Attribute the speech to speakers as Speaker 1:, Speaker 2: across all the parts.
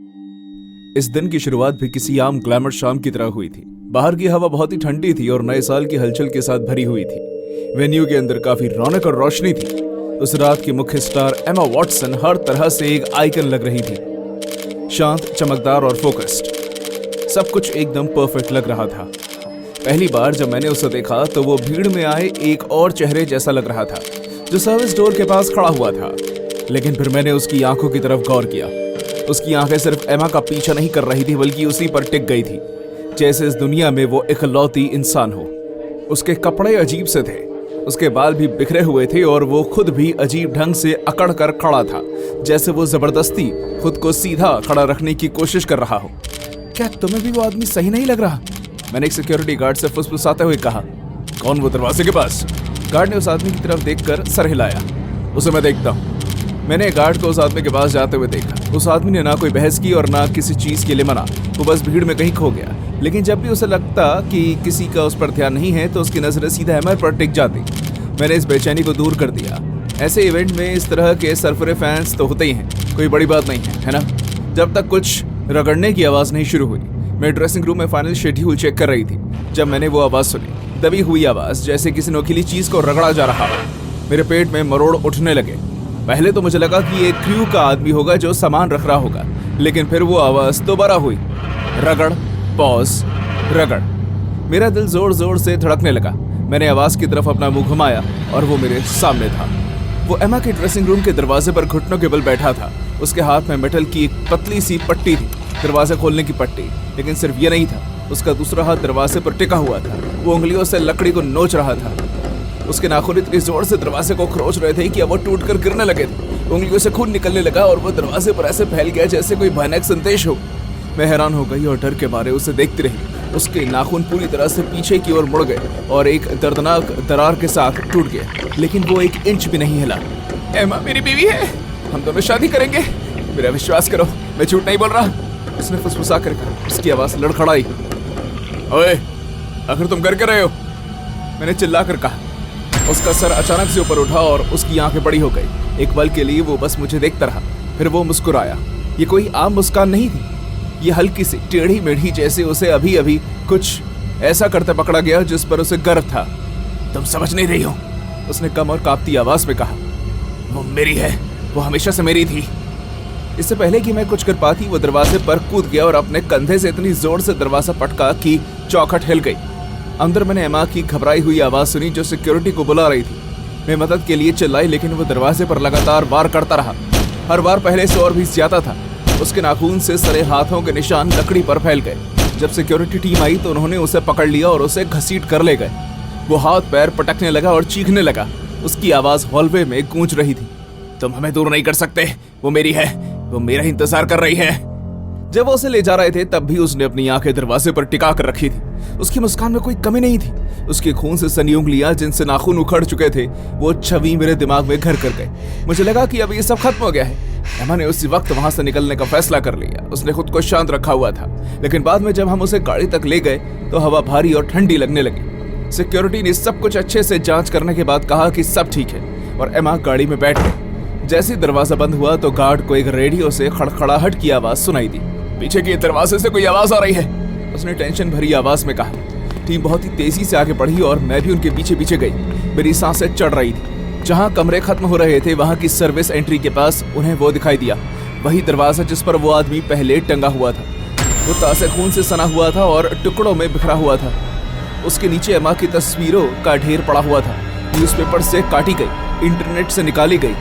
Speaker 1: इस दिन की शुरुआत भी किसी आम ग्लैमर शाम की तरह हुई थी। बाहर की हवा बहुत ही ठंडी थी और नए साल की हलचल के साथ भरी हुई थी। वेन्यू के अंदर काफी रौनक और रोशनी थी। उस रात की मुख्य स्टार एमा वॉटसन हर तरह से एक आइकन लग रही थी। शांत, चमकदार और फोकस्ड। सब कुछ एकदम परफेक्ट लग रहा था। पहली बार जब मैंने उसे देखा तो वो भीड़ में आए एक और चेहरे जैसा लग रहा था, जो सर्विस डोर के पास खड़ा हुआ था। लेकिन फिर मैंने उसकी आंखों की तरफ गौर किया। उसकी आंखें सिर्फ एमा का पीछा नहीं कर रही थी, बल्कि उसी पर टिक गई थी, जैसे इस दुनिया में वो इकलौती इंसान हो। उसके कपड़े अजीब से थे, उसके बाल भी बिखरे हुए थे और वो खुद भी अजीब ढंग से अकड़ कर खड़ा था, जैसे वो जबरदस्ती खुद को सीधा खड़ा रखने की कोशिश कर रहा हो। क्या तुम्हें भी वो आदमी सही नहीं लग रहा? मैंने एक सिक्योरिटी गार्ड से फुसफुसाते हुए कहा। कौन? वो दरवाजे के पास। गार्ड ने उस आदमी की तरफ देखकर सर हिलाया। उसे मैं देखता हूँ। मैंने गार्ड को उस आदमी के पास जाते हुए देखा। उस आदमी ने ना कोई बहस की और ना किसी चीज के लिए मना। वो बस भीड़ में कहीं खो गया। लेकिन जब भी उसे लगता कि किसी का उस पर ध्यान नहीं है तो उसकी नजरें सीधा एमा पर टिक जाती। मैंने इस बेचैनी को दूर कर दिया। ऐसे इवेंट में इस तरह के सरफरे फैंस तो होते ही हैं, कोई बड़ी बात नहीं है ना? जब तक कुछ रगड़ने की आवाज नहीं शुरू हुई। मैं ड्रेसिंग रूम में फाइनल शेड्यूल चेक कर रही थी जब मैंने वो आवाज सुनी। दबी हुई आवाज, जैसे किसी नोकीली चीज को रगड़ा जा रहा हो। मेरे पेट में मरोड़ उठने लगे। पहले तो मुझे लगा कि एक क्रू का आदमी होगा जो सामान रख रहा होगा, लेकिन फिर वो आवाज दोबारा हुई। रगड़, पॉज, रगड़। मेरा दिल जोर जोर से धड़कने लगा। मैंने आवाज की तरफ अपना मुंह घुमाया और वो मेरे सामने था। वो एमा के ड्रेसिंग रूम के दरवाजे पर घुटनों के बल बैठा था। उसके हाथ में मेटल की एक पतली सी पट्टी थी, दरवाजे खोलने की पट्टी। लेकिन सिर्फ ये नहीं था, उसका दूसरा हाथ दरवाजे पर टिका हुआ था। वो उंगलियों से लकड़ी को नोच रहा था। उसके नाखून इतनी जोर से दरवाजे को खरोच रहे थे कि अब वो टूटकर गिरने लगे थे। उंगलियों से खून निकलने लगा और वो दरवाजे पर ऐसे फैल गया जैसे कोई भयानक संदेश हो। मैं हैरान हो गई और डर के मारे उसे देखती रही। उसके नाखून पूरी तरह से पीछे की ओर मुड़ गए और एक दर्दनाक दरार के साथ टूट गया, लेकिन वो एक इंच भी नहीं हिला। एमा मेरी बीवी है, हम दोनों शादी करेंगे, मेरा विश्वास करो, मैं झूठ नहीं बोल रहा। उसने फुसफुसा कर कहा। उसकी आवाज लड़खड़ाई। ओए, आखिर तुम कर रहे हो? मैंने चिल्ला कर कहा। उसका सर अचानक से ऊपर उठा और उसकी आंखें बड़ी हो गई। एक पल के लिए वो बस मुझे देखता रहा, फिर वो मुस्कुराया। ये कोई आम मुस्कान नहीं थी, ये हल्की सी टेढ़ी मेढ़ी, जैसे उसे अभी अभी कुछ ऐसा करते पकड़ा गया जिस पर उसे गर्व था। तुम समझ नहीं रही हो, उसने कम और कांपती आवाज में कहा। वो मेरी है, वो हमेशा से मेरी थी। इससे पहले कि मैं कुछ कर पाती, वो दरवाजे पर कूद गया और अपने कंधे से इतनी जोर से दरवाजा पटका कि चौखट हिल गई। अंदर मैंने एमा की घबराई हुई आवाज सुनी जो सिक्योरिटी को बुला रही थी। मैं मदद के लिए चिल्लाई, लेकिन वो दरवाजे पर लगातार वार करता रहा। हर बार पहले से और भी ज्यादा था। उसके नाखून से सरे हाथों के निशान लकड़ी पर फैल गए। जब सिक्योरिटी टीम आई तो उन्होंने उसे पकड़ लिया और उसे घसीट कर ले गए। वो हाथ पैर पटकने लगा और चीखने लगा। उसकी आवाज हॉलवे में गूंज रही थी। तुम हमें दूर नहीं कर सकते, वो मेरी है, वो मेरा इंतजार कर रही है। जब वो उसे ले जा रहे थे तब भी उसने अपनी आंखें दरवाजे पर टिका कर रखी थी। उसकी मुस्कान में कोई कमी नहीं थी। उसकी खून से सनी उंगलियां जिनसे नाखून उखड़ चुके थे, वो छवि मेरे दिमाग में घर कर गए। मुझे लगा कि अब ये सब खत्म हो गया है। एमा ने उसी वक्त वहां से निकलने का फैसला कर लिया। उसने खुद को शांत रखा हुआ था, लेकिन बाद में जब हम उसे गाड़ी तक ले गए तो हवा भारी और ठंडी लगने लगी। सिक्योरिटी ने सब कुछ अच्छे से जांच करने के बाद कहा कि सब ठीक है और एमा गाड़ी में बैठ गई। जैसे ही दरवाजा बंद हुआ तो गार्ड को एक रेडियो से खड़खड़ाहट की आवाज सुनाई दी। पीछे के दरवाजे से कोई आवाज आ रही है, उसने टेंशन भरी आवाज में कहा। टीम बहुत ही तेजी से आगे बढ़ी और मैं भी उनके पीछे पीछे गई। मेरी सांसें चढ़ रही थी। जहां कमरे खत्म हो रहे थे वहां की सर्विस एंट्री के पास उन्हें वो दिखाई दिया, वही दरवाजा जिस पर वो आदमी पहले टंगा हुआ था। वो तासे खून से सना हुआ था और टुकड़ों में बिखरा हुआ था। उसके नीचे एमा की तस्वीरों का ढेर पड़ा हुआ था। न्यूज़पेपर से काटी गई, इंटरनेट से निकाली गई।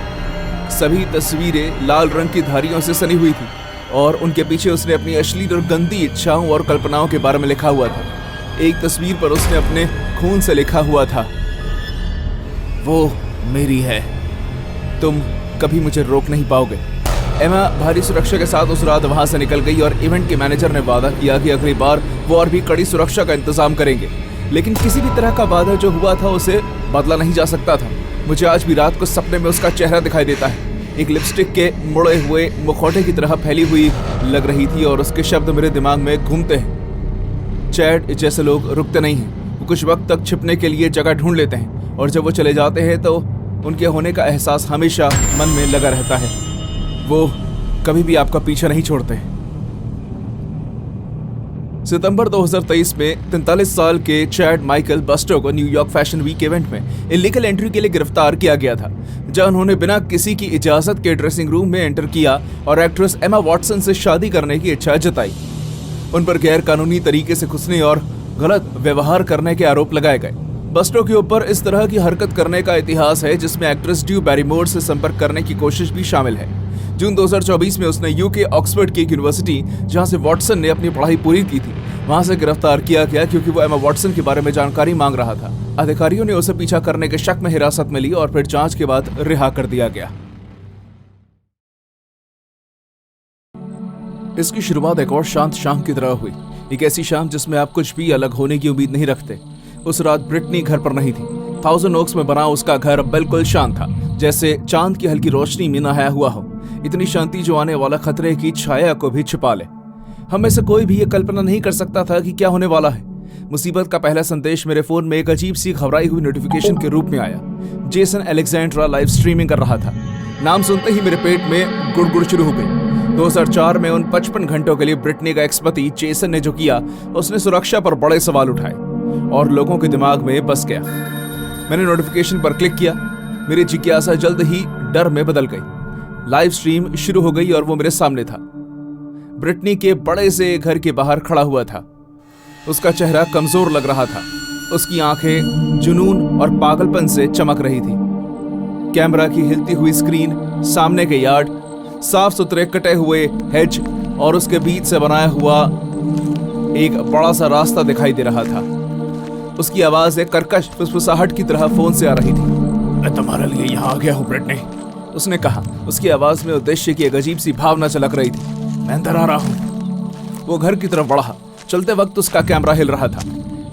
Speaker 1: सभी तस्वीरें लाल रंग की धारियों से सनी हुई थी और उनके पीछे उसने अपनी अश्लील और गंदी इच्छाओं और कल्पनाओं के बारे में लिखा हुआ था। एक तस्वीर पर उसने अपने खून से लिखा हुआ था, वो मेरी है, तुम कभी मुझे रोक नहीं पाओगे। एमा भारी सुरक्षा के साथ उस रात वहां से निकल गई और इवेंट के मैनेजर ने वादा किया कि अगली बार वो और भी कड़ी सुरक्षा का इंतजाम करेंगे। लेकिन किसी भी तरह का वादा जो हुआ था उसे बदला नहीं जा सकता था। मुझे आज भी रात को सपने में उसका चेहरा दिखाई देता है। एक लिपस्टिक के मुड़े हुए मुखौटे की तरह फैली हुई लग रही थी और उसके शब्द मेरे दिमाग में घूमते हैं। चैट जैसे लोग रुकते नहीं हैं, वो कुछ वक्त तक छिपने के लिए जगह ढूंढ लेते हैं और जब वो चले जाते हैं तो उनके होने का एहसास हमेशा मन में लगा रहता है। वो कभी भी आपका पीछा नहीं छोड़ते। सितंबर 2023 में 43 साल के चैड माइकल बस्टो को न्यूयॉर्क फैशन वीक इवेंट में इलीगल एंट्री के लिए गिरफ्तार किया गया था, जहां उन्होंने बिना किसी की इजाजत के ड्रेसिंग रूम में एंटर किया और एक्ट्रेस एमा वॉटसन से शादी करने की इच्छा जताई। उन पर गैर कानूनी तरीके से घुसने और गलत व्यवहार करने के आरोप लगाए गए। बस्टो के ऊपर इस तरह की हरकत करने का इतिहास है, जिसमें एक्ट्रेस ड्रू बैरिमोर से संपर्क करने की कोशिश भी शामिल है। जून 2024 में उसने यूके ऑक्सफोर्ड की एक यूनिवर्सिटी, जहां से वॉटसन ने अपनी पढ़ाई पूरी की थी, वहां से गिरफ्तार किया गया क्योंकि वो एमा वॉटसन के बारे में जानकारी मांग रहा था। अधिकारियों ने उसे पीछा करने के शक में हिरासत में ली और फिर जांच के बाद रिहा कर दिया गया। इसकी शुरुआत एक और शांत शाम की तरह हुई, एक ऐसी शाम जिसमें आप कुछ भी अलग होने की उम्मीद नहीं रखते। उस रात ब्रिटनी घर पर नहीं थी। थाउजेंड ओक्स में बना उसका घर बिल्कुल शांत था, जैसे चांद की हल्की रोशनी में नहाया हुआ हो। इतनी शांति जो आने वाला खतरे की छाया को भी छिपा ले। हम में से कोई भी ये कल्पना नहीं कर सकता था कि क्या होने वाला है। मुसीबत का पहला संदेश मेरे फोन में एक अजीब सी घबराई हुई नोटिफिकेशन के रूप में आया। जेसन अलेक्जेंड्रा लाइव स्ट्रीमिंग कर रहा था। नाम सुनते ही मेरे पेट में गुड़गुड़ शुरू हो गई। 2004 में उन 55 घंटों के लिए ब्रिटनी का एक्स पति जेसन ने जो किया, उसने सुरक्षा पर बड़े सवाल उठाए और लोगों के दिमाग में बस गया। मैंने नोटिफिकेशन पर क्लिक किया। मेरी जिज्ञासा जल्द ही डर में बदल गई। लाइव स्ट्रीम शुरू हो गई और वो मेरे सामने था। ब्रिटनी के बड़े से घर के बाहर खड़ा हुआ था। उसका चेहरा कमजोर लग रहा था। उसकी आंखें जुनून और पागलपन से चमक रही थी। कैमरा की हिलती हुई स्क्रीन, सामने के यार्ड, साफ सुथरे कटे हुए हेज और उसके बीच से बनाया हुआ एक बड़ा सा रास्ता दिखाई दे रहा था। उसकी आवाज एक कर्कश फुसफुसाहट की तरह फोन से आ रही थी। मैं तुम्हारे लिए यहाँ आ गया हूँ ब्रिटनी, उसने कहा। उसकी आवाज में उद्देश्य की एक अजीब सी भावना चलक रही थी। मैं अंदर आ रहा हूँ। वो घर की तरफ बढ़ा। चलते वक्त उसका कैमरा हिल रहा था।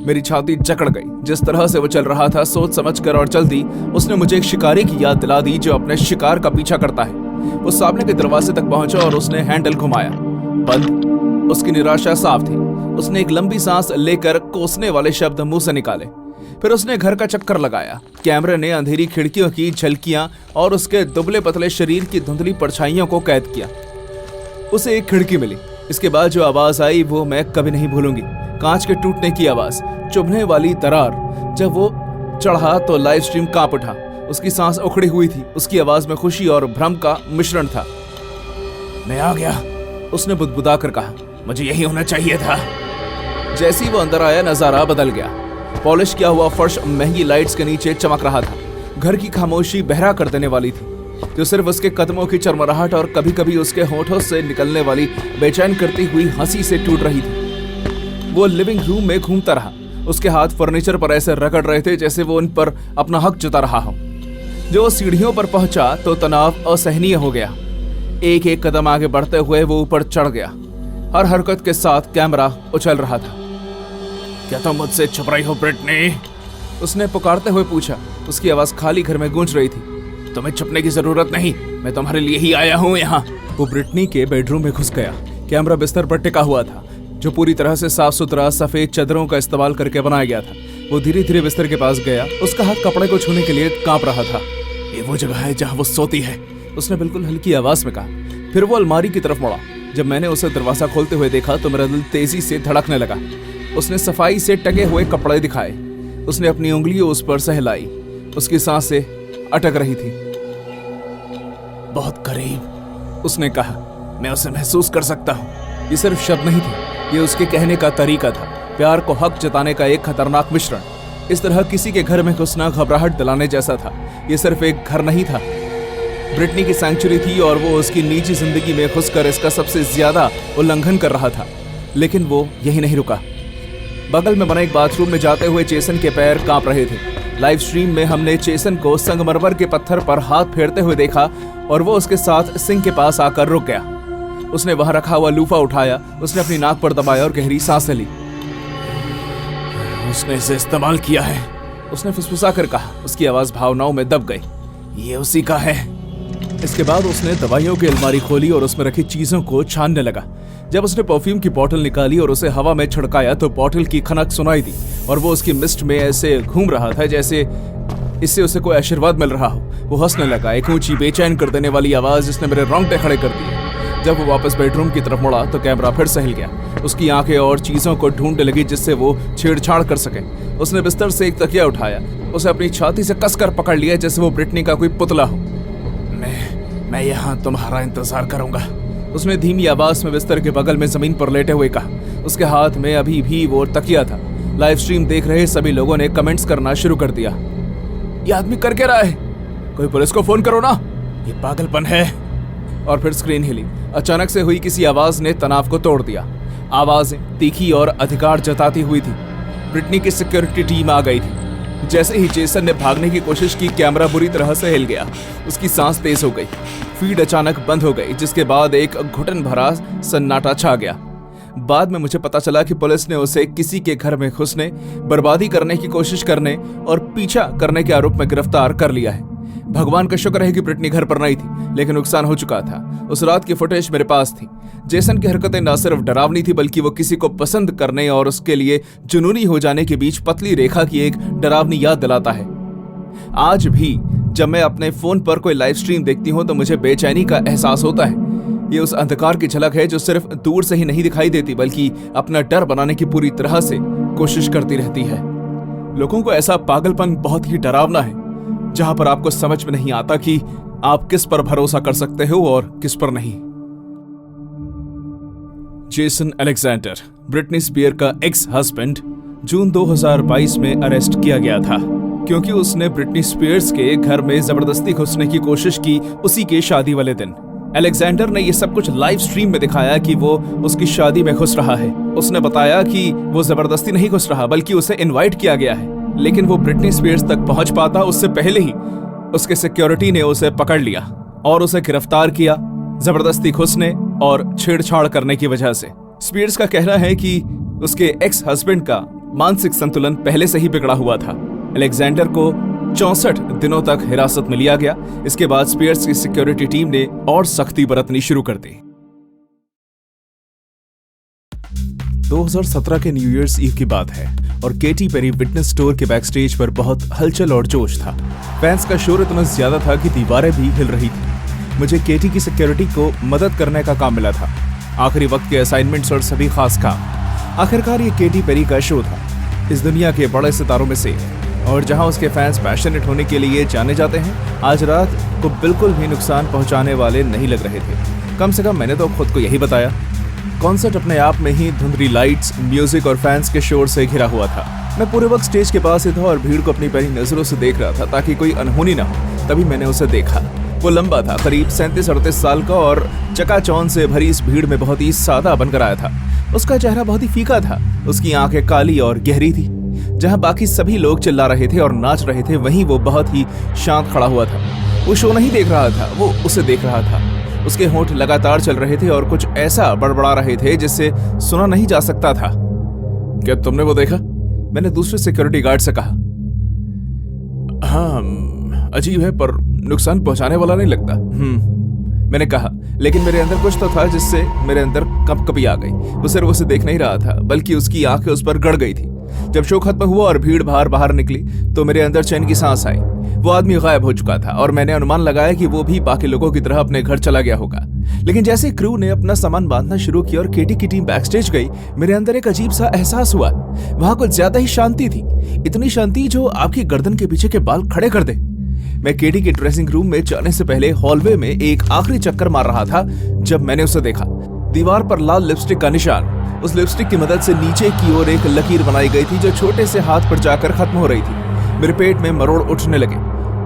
Speaker 1: मेरी छाती जकड़ गई। जिस तरह से वो चल रहा था, सोच समझ कर और जल्दी, उसने मुझे एक शिकारी की याद दिला दी जो अपने शिकार का पीछा करता है। वो सामने के दरवाजे तक पहुंचा और उसने हैंडल घुमाया। बंद। उसकी निराशा साफ थी। उसने एक लंबी सांस लेकर कोसने वाले शब्द मुंह से निकाले। फिर उसने घर का चक्कर लगाया। कैमरे ने अंधेरी खिड़कियों की झलकियां और उसके दुबले पतले शरीर की धुंधली परछाइयों को कैद किया। उसे एक खिड़की मिली। इसके बाद जो आवाज आई वो मैं कभी नहीं भूलूंगी। कांच के टूटने की आवाज, चुभने वाली दरार। जब वो चढ़ा तो लाइव स्ट्रीम कांप उठा। उसकी सांस उखड़ी हुई थी। उसकी आवाज में खुशी और भ्रम का मिश्रण था। मैं आ गया, उसने बुदबुदा कर कहा। मुझे यही होना चाहिए था। जैसे ही वो अंदर आया, नजारा बदल गया। पॉलिश किया हुआ फर्श महंगी लाइट्स के नीचे चमक रहा था। घर की खामोशी बहरा कर देने वाली थी, जो सिर्फ उसके कदमों की चरमराहट और कभी कभी उसके होठों से निकलने वाली बेचैन करती हुई हंसी से टूट रही थी। वो लिविंग रूम में घूमता रहा। उसके हाथ फर्नीचर पर ऐसे रगड़ रहे थे जैसे वो उन पर अपना हक जता रहा हो। जो वो सीढ़ियों पर पहुंचा तो तनाव असहनीय हो गया। एक एक कदम आगे बढ़ते हुए वो ऊपर चढ़ गया। हर हरकत के साथ कैमरा उछल रहा था। क्या तुम मुझसे छुप रही हो ब्रिटनी? उसने पुकारते हुए पूछा। उसकी आवाज खाली घर में गूंज रही थी। तुम्हें छुपने की जरूरत नहीं, मैं तुम्हारे लिए ही आया हूँ यहाँ। वो ब्रिटनी के बेडरूम में घुस गया। कैमरा बिस्तर पर टिका हुआ था, जो पूरी तरह से साफ सुथरा सफेद चादरों का इस्तेमाल करके बनाया गया था। वो धीरे धीरे बिस्तर के पास गया। उसका हाथ कपड़े को छूने के लिए कांप रहा था। ये वो जगह है जहाँ वो सोती है, उसने बिल्कुल हल्की आवाज में कहा। फिर वो अलमारी की तरफ मुड़ा। जब मैंने उसे दरवाजा खोलते हुए देखा तो मेरा दिल तेजी से धड़कने लगा। उसने सफाई से टके हुए कपड़े दिखाए। उसने अपनी उंगलियों उस पर सहलाई। उसकी सांसें अटक रही थी। बहुत करीब, उसने कहा। मैं उसे महसूस कर सकता हूँ। ये सिर्फ शब्द नहीं थे, ये उसके कहने का तरीका था। प्यार को हक जताने का एक खतरनाक मिश्रण। इस तरह किसी के घर में घुसना घबराहट दिलाने जैसा था। ये सिर्फ एक घर नहीं था, ब्रिटनी की सैंक्चुरी थी और वो उसकी निजी जिंदगी में घुसकर इसका सबसे ज्यादा उल्लंघन कर रहा था। लेकिन वो यही नहीं रुका। बगल में बने एक बाथरूम में जाते हुए जेसन के पैर कांप रहे थे। लाइव स्ट्रीम में हमने जेसन को संगमरमर के पत्थर पर हाथ फेरते हुए देखा और वो उसके साथ सिंक के पास आकर रुक गया। उसने वहां रखा हुआ लूफा उठाया। उसने अपनी नाक पर दबाया और गहरी सांसें ली। उसने इसे इस्तेमाल किया है, उसने फुसफुसा कर कहा। उसकी आवाज भावनाओं में दब गई। ये उसी का है। इसके बाद उसने दवाइयों की अलमारी खोली और उसमें रखी चीजों को छानने लगा। जब उसने परफ्यूम की बोतल निकाली और उसे हवा में छिड़काया तो बोतल की खनक सुनाई दी और वो उसकी मिस्ट में ऐसे घूम रहा था जैसे इससे उसे कोई आशीर्वाद मिल रहा हो। वो हंसने लगा, एक ऊंची बेचैन कर देने वाली आवाज जिसने मेरे रोंगटे खड़े कर दिए। जब वो वापस बेडरूम की तरफ मुड़ा तो कैमरा फिर से हिल गया। उसकी आंखें और चीजों को ढूंढने लगी जिससे वो छेड़छाड़ कर सके। उसने बिस्तर से एक तकिया उठाया, उसे अपनी छाती से कसकर पकड़ लिया जैसे वो ब्रिटनी का कोई पुतला हो। मैं यहाँ तुम्हारा इंतजार करूंगा, उसने धीमी आवाज में बिस्तर के बगल में जमीन पर लेटे हुए कहा। उसके हाथ में अभी भी वो तकिया था। लाइव स्ट्रीम देख रहे सभी लोगों ने कमेंट्स करना शुरू कर दिया। ये आदमी कर क्या रहा है? कोई पुलिस को फोन करो ना, ये पागलपन है। और फिर स्क्रीन हिली। अचानक से हुई किसी आवाज ने तनाव को तोड़ दिया। आवाजें तीखी और अधिकार जताती हुई थी। ब्रिटनी की सिक्योरिटी टीम आ गई थी। जैसे ही जेसन ने भागने की कोशिश की, कैमरा बुरी तरह से हिल गया। उसकी सांस तेज हो गई। फीड अचानक बंद हो गई, जिसके बाद एक घुटन भरा सन्नाटा छा गया। बाद में मुझे पता चला कि पुलिस ने उसे किसी के घर में घुसने, बर्बादी करने की कोशिश करने और पीछा करने के आरोप में गिरफ्तार कर लिया है। भगवान का शुक्र है कि ब्रिटनी घर पर नहीं थी, लेकिन नुकसान हो चुका था। उस रात की फुटेज मेरे पास थी। जेसन की हरकतें न सिर्फ डरावनी थी, बल्कि वो किसी को पसंद करने और उसके लिए जुनूनी हो जाने के बीच पतली रेखा की एक डरावनी याद दिलाता है। आज भी जब मैं अपने फोन पर कोई लाइव स्ट्रीम देखती हूँ तो मुझे बेचैनी का एहसास होता है। ये उस अंधकार की झलक है जो सिर्फ दूर से ही नहीं दिखाई देती, बल्कि अपना डर बनाने की पूरी तरह से कोशिश करती रहती है। लोगों को ऐसा पागलपन बहुत ही डरावना है, जहां पर आपको समझ में नहीं आता कि आप किस पर भरोसा कर सकते हो और किस पर नहीं। जेसन अलेक्जेंडर, ब्रिटनी स्पीयर का एक्स हस्बैंड, जून 2022 में अरेस्ट किया गया था क्योंकि उसने ब्रिटनी स्पीयर्स के घर में जबरदस्ती घुसने की कोशिश की उसी के शादी वाले दिन। अलेक्जेंडर ने यह सब कुछ लाइव स्ट्रीम में दिखाया कि वो उसकी शादी में घुस रहा है। उसने बताया कि वो जबरदस्ती नहीं घुस रहा, बल्कि उसे इनवाइट किया गया है। लेकिन वो ब्रिटनी स्पीयर्स तक पहुंच पाता उससे पहले ही उसके सिक्योरिटी ने उसे पकड़ लिया और उसे गिरफ्तार किया जबरदस्ती घुसने और छेड़छाड़ करने की वजह से। स्पीयर्स का कहना है कि उसके एक्स हस्बैंड का मानसिक संतुलन पहले से ही बिगड़ा हुआ था। अलेक्जेंडर को 64 दिनों तक हिरासत में लिया गया। इसके बाद स्पीयर्स की सिक्योरिटी टीम ने और सख्ती बरतनी शुरू कर दी। 2017 के न्यू ईयर्स ईव की बात है और केटी पेरी फिटनेस स्टोर के बैक स्टेज पर बहुत हलचल और जोश था। फैंस का शोर इतना ज्यादा था कि दीवारें भी हिल रही थी। मुझे केटी की सिक्योरिटी को मदद करने का काम मिला था। आखिरी वक्त के असाइनमेंट्स और सभी खास काम। आखिरकार ये केटी पेरी का शो था, इस दुनिया के बड़े सितारों में से, और जहां उसके फैंस पैशनेट होने के लिए जाने जाते हैं, आज रात को बिल्कुल भी नुकसान पहुंचाने वाले नहीं लग रहे थे। कम से कम मैंने तो खुद को यही बताया। कॉन्सर्ट अपने आप में ही धुंधली लाइट्स, म्यूजिक और फैंस के शोर से घिरा हुआ था। मैं पूरे वक्त स्टेज के पास ही था और भीड़ को अपनी पैनी नजरों से देख रहा था ताकि कोई अनहोनी ना हो। तभी मैंने उसे देखा। वो लंबा था, करीब 37-38 साल का, और चकाचौंध से भरी इस भीड़ में बहुत ही सादा बनकर आया था। उसका चेहरा बहुत ही फीका था। उसकी आंखें काली और गहरी थी। जहां बाकी सभी लोग चिल्ला रहे थे और नाच रहे थे, वहीं वो बहुत ही शांत खड़ा हुआ था। वो शो नहीं देख रहा था, वो उसे देख रहा था। उसके होंठ लगातार चल रहे थे और कुछ ऐसा बड़बड़ा रहे थे जिससे सुना नहीं जा सकता था। क्या तुमने वो देखा? मैंने दूसरे सिक्योरिटी गार्ड से कहा। हाँ, अजीब है पर नुकसान पहुंचाने वाला नहीं लगता। मैंने कहा, लेकिन मेरे अंदर कुछ तो था जिससे मेरे अंदर कंपकपी आ गई। वो सिर्फ उसे देख नहीं रहा था, बल्कि उसकी आंखें उस पर गड़ गई थी। जब शो खत्म हुआ और भीड़ बाहर निकली तो मेरे अंदर चैन की सांस आई। वो आदमी गायब हो चुका था और मैंने अनुमान लगाया कि वो भी बाकी लोगों की तरह अपने घर चला गया होगा। लेकिन जैसे क्रू ने अपना सामान बांधना शुरू किया और केटी की टीम बैकस्टेज गई, मेरे अंदर एक अजीब सा एहसास हुआ। वहां कुछ ज्यादा ही शांति थी, इतनी शांति जो आपकी गर्दन के पीछे के बाल खड़े कर दे। मैं केटी के ड्रेसिंग रूम में जाने से पहले हॉलवे में एक आखिरी चक्कर मार रहा था जब मैंने उसे देखा। दीवार पर लाल लिपस्टिक का निशान। उस लिपस्टिक की मदद से नीचे की ओर एक लकीर बनाई गई थी जो छोटे से हाथ पर जाकर खत्म हो रही थी। मेरे पेट में मरोड़ उठने लगे।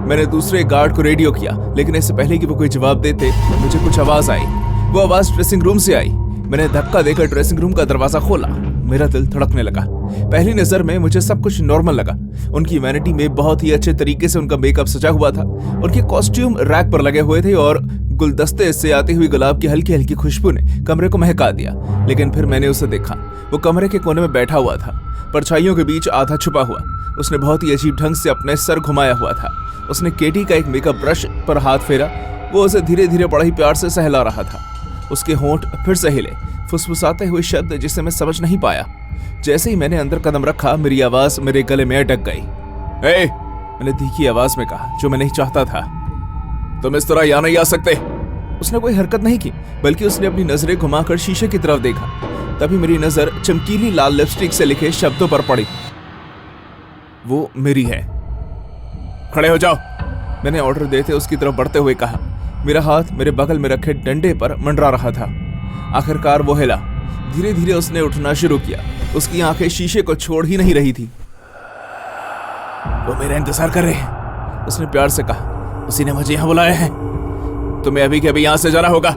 Speaker 1: मैंने दूसरे गार्ड को रेडियो किया, लेकिन इससे पहले कि वो कोई जवाब देते मुझे कुछ आवाज आई। वो आवाज ड्रेसिंग रूम से आई। मैंने धक्का देकर ड्रेसिंग रूम का दरवाजा खोला। मेरा दिल धड़कने लगा। पहली नजर में मुझे सब कुछ नॉर्मल लगा। उनकी वैनिटी में बहुत ही अच्छे तरीके से उनका मेकअप सजा हुआ था। उनके कॉस्ट्यूम रैक पर लगे हुए थे और गुलदस्ते से आती हुई गुलाब की हल्की हल्की खुशबू ने कमरे को महका दिया। लेकिन फिर मैंने उसे देखा। वो कमरे के कोने में बैठा हुआ था, परछाइयों के बीच आधा छुपा हुआ। उसने बहुत ही अजीब ढंग से अपने सर घुमाया हुआ था। उसने केटी का एक मेकअप ब्रश पर हाथ फेरा। वो उसे धीरे धीरे बड़ा ही प्यार से सहला रहा था। उसके होंठ फिर से हिले, फुसफुसाते हुए शब्द जिसे मैं समझ नहीं पाया। जैसे ही मैंने अंदर कदम रखा, मेरी आवाज मेरे गले में अटक गई। ए! मैंने तीखी आवाज में कहा, जो मैं नहीं चाहता था। तुम इस तरह यहाँ नहीं आ सकते। उसने कोई हरकत नहीं की, बल्कि उसने अपनी नजरें घुमाकर शीशे की तरफ देखा। तभी मेरी नजर चमकीली लाल लिपस्टिक से लिखे शब्दों पर पड़ी। वो मेरी है। खड़े हो जाओ, मैंने ऑर्डर देते उसकी तरफ बढ़ते हुए कहा। मेरा हाथ मेरे बगल में रखे डंडे पर मंडरा रहा था। आखिरकार वो हिला। धीरे धीरे उसने उठना शुरू किया। उसकी आंखें शीशे को छोड़ ही नहीं रही थी। वो मेरा इंतजार कर रहे हैं, उसने प्यार से कहा। उसी ने मुझे यहाँ बुलाया है। तुम्हें अभी के अभी यहाँ से जाना होगा,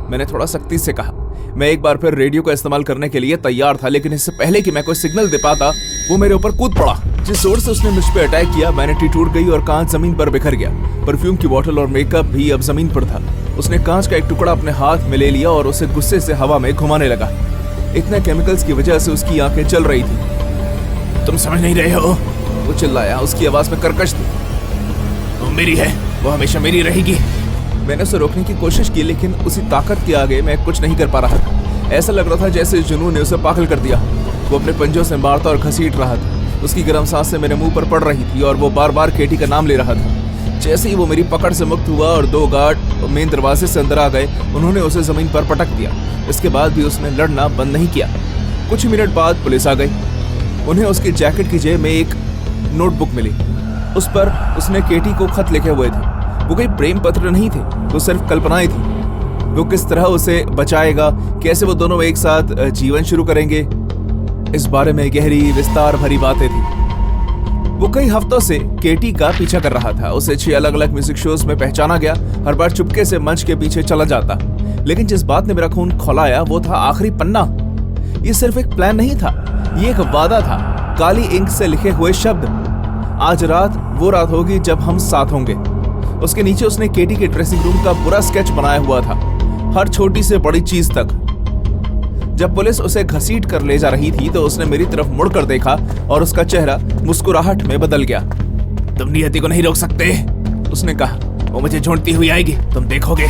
Speaker 1: मैंने थोड़ा सख्ती से कहा। मैं एक बार फिर रेडियो का इस्तेमाल करने के लिए तैयार था, लेकिन इससे पहले कि मैं कोई सिग्नल दे पाता वो मेरे ऊपर कूद पड़ा। जिस जोर से उसने मुझ पे अटैक किया, वैनिटी टूट गई और कांच जमीन पर बिखर गया। परफ्यूम की बोतल और मेकअप भी अब जमीन पर था। उसने कांच का एक टुकड़ा अपने हाथ में ले लिया और उसे गुस्से से हवा में घुमाने लगा। इतने केमिकल्स की वजह से उसकी आंखें जल रही थी। तुम समझ नहीं रहे हो, वो चिल्लाया। उसकी आवाज में कर्कश थी। वो मेरी है, वो हमेशा मेरी रहेगी। मैंने उसे रोकने की कोशिश की, लेकिन उसी ताकत के आगे मैं कुछ नहीं कर पा रहा था। ऐसा लग रहा था जैसे जुनून ने उसे पागल कर दिया। वो अपने पंजों से मारता और घसीट रहा था। उसकी गर्म सांसें मेरे मुंह पर पड़ रही थी और वो बार बार केटी का नाम ले रहा था। जैसे ही वो मेरी पकड़ से मुक्त हुआ और 2 गार्ड मेन दरवाजे से अंदर आ गए, उन्होंने उसे जमीन पर पटक दिया। इसके बाद भी उसने लड़ना बंद नहीं किया। कुछ मिनट बाद पुलिस आ गई। उन्हें उसकी जैकेट की जेब में एक नोटबुक मिली। उस पर उसने केटी को खत लिखे हुए थे। वो कोई प्रेम पत्र नहीं थे, वो सिर्फ कल्पनाएं थी। वो किस तरह उसे बचाएगा, कैसे वो दोनों एक साथ जीवन शुरू करेंगे, इस बारे में गहरी विस्तार भरी बातें थी। वो कई हफ्तों से केटी का पीछा कर रहा था। उसे 6 अलग अलग म्यूजिक शोज में पहचाना गया। हर बार चुपके से मंच के पीछे चला जाता, लेकिन जिस बात ने मेरा खून खौलाया वो था आखिरी पन्ना। ये सिर्फ एक प्लान नहीं था, ये एक वादा था, काली इंक से लिखे हुए शब्द। आज रात वो रात होगी जब हम साथ होंगे। उसके नीचे उसने केटी के ड्रेसिंग रूम का पूरा स्केच बनाया हुआ था, हर छोटी से बड़ी चीज तक। जब पुलिस उसे घसीट कर ले जा रही थी तो उसने मेरी तरफ मुड़कर देखा और उसका चेहरा मुस्कुराहट में बदल गया। तुम नियति को नहीं रोक सकते, उसने कहा। वो मुझे ढूंढती हुई आएगी, तुम देखोगे।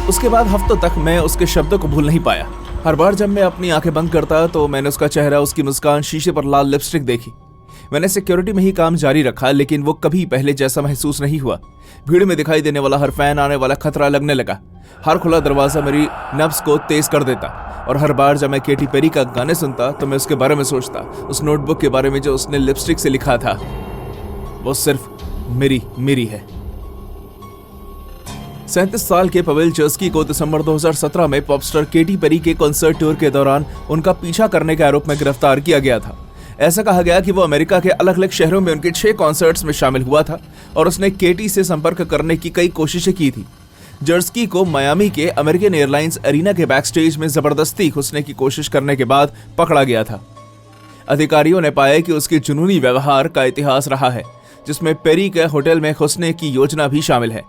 Speaker 1: उसके बाद हफ्तों तक मैं उसके शब्दों को भूल नहीं पाया। हर बार जब मैं अपनी आंखें बंद करता तो मैंने उसका चेहरा, उसकी मुस्कान, शीशे पर लाल लिपस्टिक देखी। मैंने सिक्योरिटी में ही काम जारी रखा, लेकिन वो कभी पहले जैसा महसूस नहीं हुआ। भीड़ में दिखाई देने वाला हर फैन आने वाला खतरा लगने लगा। हर खुला दरवाजा मेरी नब्ज को तेज कर देता। और हर बार जब मैं केटी पेरी का गाने सुनता तो मैं उसके बारे में सोचता, उस नोटबुक के बारे में जो उसने लिपस्टिक से लिखा था। वो सिर्फ मेरी है। 37 साल के पवेल चर्स्की को दिसंबर 2017 में पॉपस्टार केटी पेरी के कॉन्सर्ट टूर के दौरान उनका पीछा करने के आरोप में गिरफ्तार किया गया था। ऐसा कहा गया कि वो अमेरिका के अलग अलग शहरों में उनके 6 कॉन्सर्ट्स में शामिल हुआ था और उसने केटी से संपर्क करने की कई कोशिशें की थी। जर्स्की को मियामी के अमेरिकन एयरलाइंस एरिना के बैकस्टेज में जबरदस्ती घुसने की कोशिश करने के बाद पकड़ा गया था। अधिकारियों ने पाया कि उसके जुनूनी व्यवहार का इतिहास रहा है, जिसमें पेरी के होटल में घुसने की योजना भी शामिल है।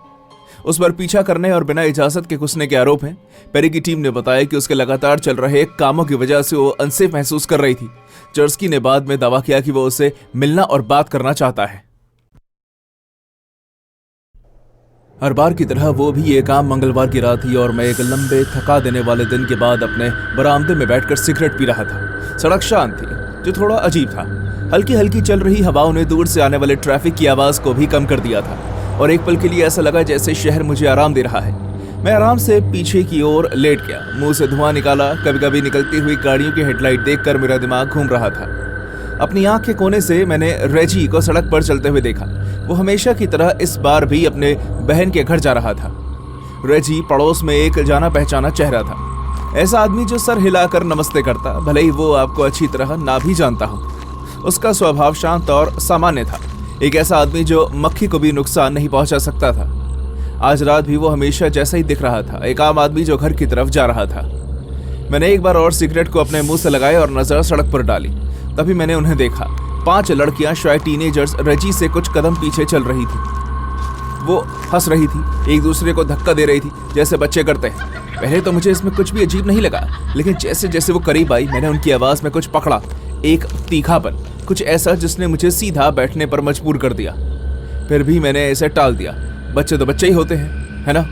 Speaker 1: उस पर पीछा करने और बिना इजाजत के घुसने के आरोप हैं। पेरी की टीम ने बताया कि उसके लगातार चल रहे कामों की वजह से वो अनसेफ महसूस कर रही थी। जर्स्की ने बाद में दावा किया कि वो उसे मिलना और बात करना चाहता है। हर बार की तरह वो भी एक आम मंगलवार की रात थी और मैं एक लंबे थका देने वाले दिन के बाद अपने बरामदे में बैठकर सिगरेट पी रहा था। सड़क शांत थी, जो थोड़ा अजीब था। हल्की हल्की चल रही हवाओं ने दूर से आने वाले ट्रैफिक की आवाज को भी कम कर दिया था और एक पल के लिए ऐसा लगा जैसे शहर मुझे आराम दे रहा है। मैं आराम से पीछे की ओर लेट गया, मुंह से धुआं निकाला। कभी कभी निकलती हुई गाड़ियों की हेडलाइट देखकर मेरा दिमाग घूम रहा था। अपनी आंख के कोने से मैंने रेजी को सड़क पर चलते हुए देखा। वो हमेशा की तरह इस बार भी अपने बहन के घर जा रहा था। रेजी पड़ोस में एक जाना पहचाना चेहरा था, ऐसा आदमी जो सर हिलाकर नमस्ते करता, भले ही वो आपको अच्छी तरह ना भी जानता हो। उसका स्वभाव शांत और सामान्य था, एक ऐसा आदमी जो मक्खी को भी नुकसान नहीं पहुंचा सकता था। आज रात भी वो हमेशा जैसा ही दिख रहा था, एक आम आदमी जो घर की तरफ जा रहा था। मैंने एक बार और सिगरेट को अपने मुंह से लगाया और नजर सड़क पर डाली। तभी मैंने उन्हें देखा। 5 लड़कियां, शायद टीनेजर्स, रेजी से कुछ कदम पीछे चल रही थी। वो हंस रही थी, एक दूसरे को धक्का दे रही थी, जैसे बच्चे करते हैं। पहले तो मुझे इसमें कुछ भी अजीब नहीं लगा, लेकिन जैसे जैसे वो करीब आई मैंने उनकी आवाज में कुछ पकड़ा, एक तीखापन, कुछ ऐसा जिसने मुझे सीधा बैठने पर मजबूर कर दिया। फिर भी मैंने इसे टाल दिया। बच्चे तो बच्चे ही होते हैं, है ना?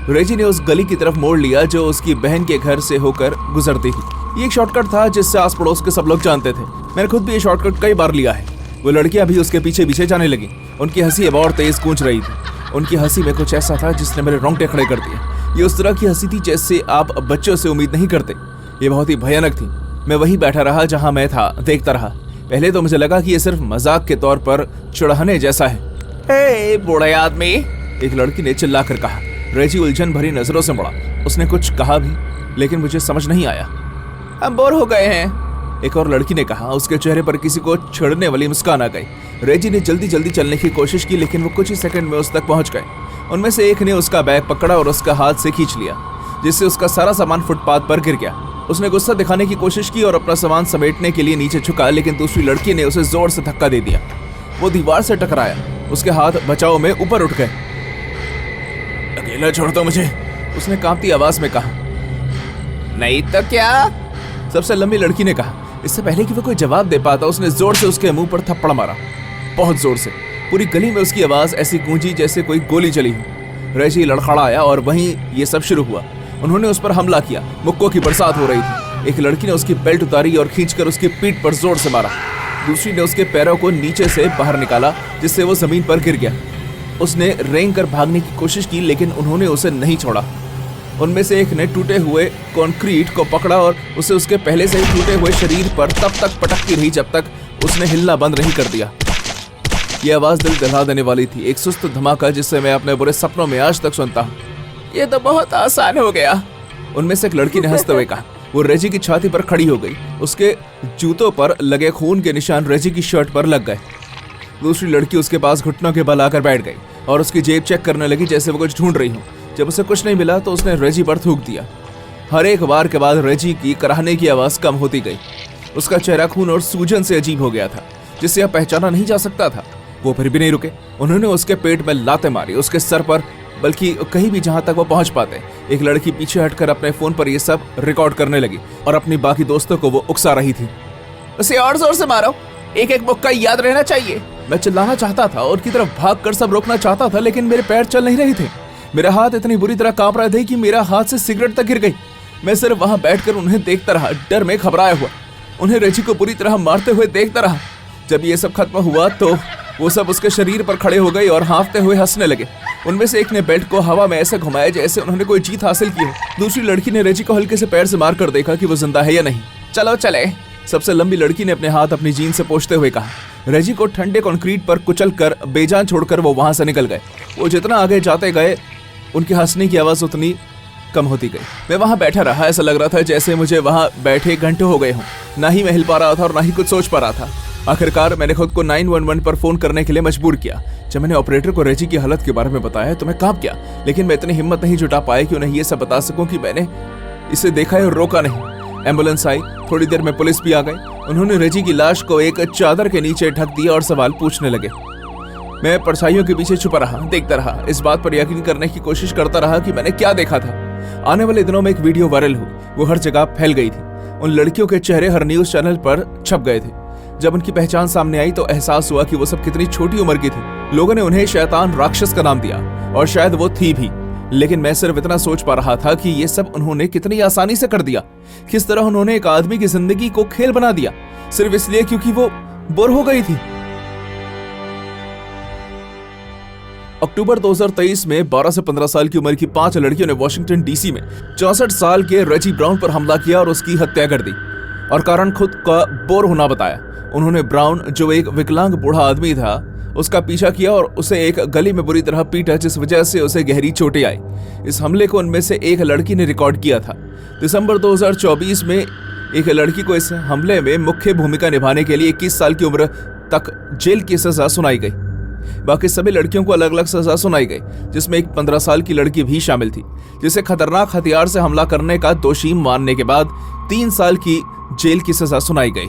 Speaker 1: रेजी ने उस गली की तरफ मोड़ लिया जो उसकी बहन के घर से होकर गुजरती थी। ये एक शॉर्टकट था जिससे आस पड़ोस के सब लोग जानते थे। मैंने खुद भी ये शॉर्टकट कई बार लिया है। वो लड़कियां भी उसके पीछे पीछे जाने लगी। उनकी हंसी अब और तेज गूंज रही थी। उनकी हंसी में कुछ ऐसा था जिसने मेरे रोंगटे खड़े कर दिए। ये उस तरह की हंसी थी जैसे आप बच्चों से उम्मीद नहीं करते। ये बहुत ही भयानक थी। मैं वहीं बैठा रहा जहां मैं था, देखता रहा। पहले तो मुझे लगा कि ये सिर्फ मजाक के तौर पर चिढ़ाने जैसा है। हे बूढ़े आदमी, एक लड़की ने चिल्लाकर कहा। रेजी उलझन भरी नजरों से मुड़ा। उसने कुछ कहा भी, लेकिन मुझे समझ नहीं आया। हम बोर हो गए हैं, एक और लड़की ने कहा। उसके चेहरे पर किसी को छेड़ने वाली मुस्कान आ गई। रेजी ने जल्दी जल्दी चलने की कोशिश की, लेकिन वो कुछ ही सेकंड में उस तक पहुंच गए। उनमें से एक ने उसका बैग पकड़ा और उसका हाथ से खींच लिया, जिससे उसका सारा सामान फुटपाथ पर गिर गया। उसने गुस्सा दिखाने की कोशिश की और अपना सामान समेटने के लिए नीचे झुका, लेकिन दूसरी लड़की ने उसे जोर से धक्का दे दिया। वो दीवार से टकराया। उसके हाथ बचाव में ऊपर उठ गए। अकेला छोड़ दो मुझे, उसने कांपती आवाज में कहा। नहीं तो क्या, सबसे लंबी लड़की ने कहा। इससे पहले कि वो कोई जवाब दे पाता, उसने जोर से उसके मुंह पर थप्पड़ मारा, बहुत जोर से। पूरी गली में उसकी आवाज ऐसी गूंजी जैसे कोई गोली चली हो। रेजी लड़खड़ाया और वहीं ये सब शुरू हुआ। उन्होंने उस पर हमला किया। मुक्कों की बरसात हो रही थी। एक लड़की ने उसकी बेल्ट उतारी और खींचकर उसकी पीठ पर जोर से मारा। दूसरी ने उसके पैरों को नीचे से बाहर निकाला, जिससे वो जमीन पर गिर गया। उसने रेंग कर भागने की कोशिश की, लेकिन उन्होंने उसे नहीं छोड़ा। उनमें से एक ने टूटे हुए कंक्रीट को पकड़ा और उसे उसके पहले से ही टूटे हुए शरीर पर तब तक पटकती रही जब तक उसने हिलना बंद नहीं कर दिया। यह आवाज दिल दहला देने वाली थी, एक सुस्त धमाका जिससे मैं अपने बुरे सपनों में आज तक सुनता हूँ। ये तो बहुत आसान हो गया, उनमें से एक लड़की ने हंसते हुए कहा। वो रेजी की छाती पर खड़ी हो गई। उसके जूतों पर लगे खून के निशान रेजी की शर्ट पर लग गए। दूसरी लड़की उसके पास घुटनों के बल आकर बैठ गई और उसकी जेब चेक करने लगी जैसे वो कुछ ढूंढ रही हो। जब उसे कुछ नहीं मिला तो उसने रेजी पर थूक दिया। हर एक बार के बाद रेजी की कराहने की आवाज कम होती गई। उसका चेहरा खून और सूजन से अजीब हो गया था, जिसे अब पहचाना नहीं जा सकता था। वो फिर भी नहीं रुके। उन्होंने उसके पेट में लातें मारी, उसके सर पर, बल्कि कहीं भी जहां तक वो पहुंच पाते। एक लड़की पीछे हटकर अपने फोन पर ये सब रिकॉर्ड करने लगी और अपनी बाकी दोस्तों को वो उकसा रही थी। उसे और जोर से मारो, एक एक मुक्का याद रहना चाहिए। मैं चिल्लाना चाहता था और की तरफ भागकर सब रोकना चाहता था, लेकिन मेरे पैर चल नहीं रहे थे। मेरे हाथ इतनी बुरी तरह कांप रहे थे कि मेरा हाथ से सिगरेट तक गिर गई। मैं सिर्फ वहां बैठकर उन्हें देखता रहा, डर में घबराया हुआ। उन्हें रेजी को बुरी तरह मारते हुए देखता रहा। जब ये सब खत्म हुआ तो वो सब उसके शरीर पर खड़े हो गए और हाँफते हुए हंसने लगे। उनमें से एक ने बेल्ट को हवा में ऐसे घुमाया जैसे उन्होंने कोई जीत हासिल की हो। दूसरी लड़की ने रेजी को हल्के से पैर से मार कर देखा कि वो जिंदा है या नहीं। चलो चले, सबसे लंबी लड़की ने अपने हाथ अपनी जीन से पोंछते हुए कहा। रेजी को ठंडे कंक्रीट पर कुचलकर बेजान छोड़कर वो वहां से निकल गए। वो जितना आगे जाते गए, उनकी हंसने की आवाज उतनी कम होती गई। मैं वहां बैठा रहा। ऐसा लग रहा था जैसे मुझे वहां बैठे घंटे हो गए हों। ना ही मैं हिल पा रहा था और ना ही कुछ सोच पा रहा था। आखिरकार मैंने खुद को 911 पर फोन करने के लिए मजबूर किया। जब मैंने ऑपरेटर को रेजी की हालत के बारे में बताया तो मैं कांप गया, लेकिन मैं इतनी हिम्मत नहीं जुटा पाया कि उन्हें ये सब बता सकूं कि मैंने इसे देखा है और रोका नहीं। एम्बुलेंस आई, थोड़ी देर में पुलिस भी आ गई। उन्होंने रेजी की लाश को एक चादर के नीचे ढक दिया और सवाल पूछने लगे। मैं परछाइयों के पीछे छुपा रहा, देखता रहा, इस बात पर यकीन करने की कोशिश करता रहा कि मैंने क्या देखा था। आने वाले दिनों में एक वीडियो वायरल हुई। वो हर जगह फैल गई थी। उन लड़कियों के चेहरे हर न्यूज चैनल पर छप गए थे। जब उनकी पहचान सामने आई तो एहसास हुआ कि वो सब कितनी छोटी उम्र की थी। लोगों ने उन्हें शैतान राक्षस का नाम दिया और शायद वो थी भी, लेकिन मैं सिर्फ इतना सोच पा रहा था कि ये सब उन्होंने कितनी आसानी से कर दिया। किस तरह उन्होंने एक आदमी की जिंदगी को खेल बना दिया, सिर्फ इसलिए क्योंकि वो बोर हो गई थी। अक्टूबर 2023 में 12 से 15 साल की उम्र की 5 लड़कियों ने वॉशिंगटन डीसी में 64 साल के रेजी ब्राउन पर हमला किया और उसकी हत्या कर दी और कारण खुद का बोर होना बताया। उन्होंने ब्राउन, जो एक विकलांग बूढ़ा आदमी था, उसका पीछा किया और उसे एक गली में बुरी तरह पीटा, जिस वजह से उसे गहरी चोटें आई। इस हमले को उनमें से एक लड़की ने रिकॉर्ड किया था। दिसंबर 2024 में एक लड़की को इस हमले में मुख्य भूमिका निभाने के लिए 21 साल की उम्र तक जेल की सजा सुनाई गई। बाकी सभी लड़कियों को अलग अलग सजा सुनाई गई, जिसमें एक 15 साल की लड़की भी शामिल थी, जिसे खतरनाक हथियार से हमला करने का दोषी मानने के बाद 3 साल की जेल की सजा सुनाई गई।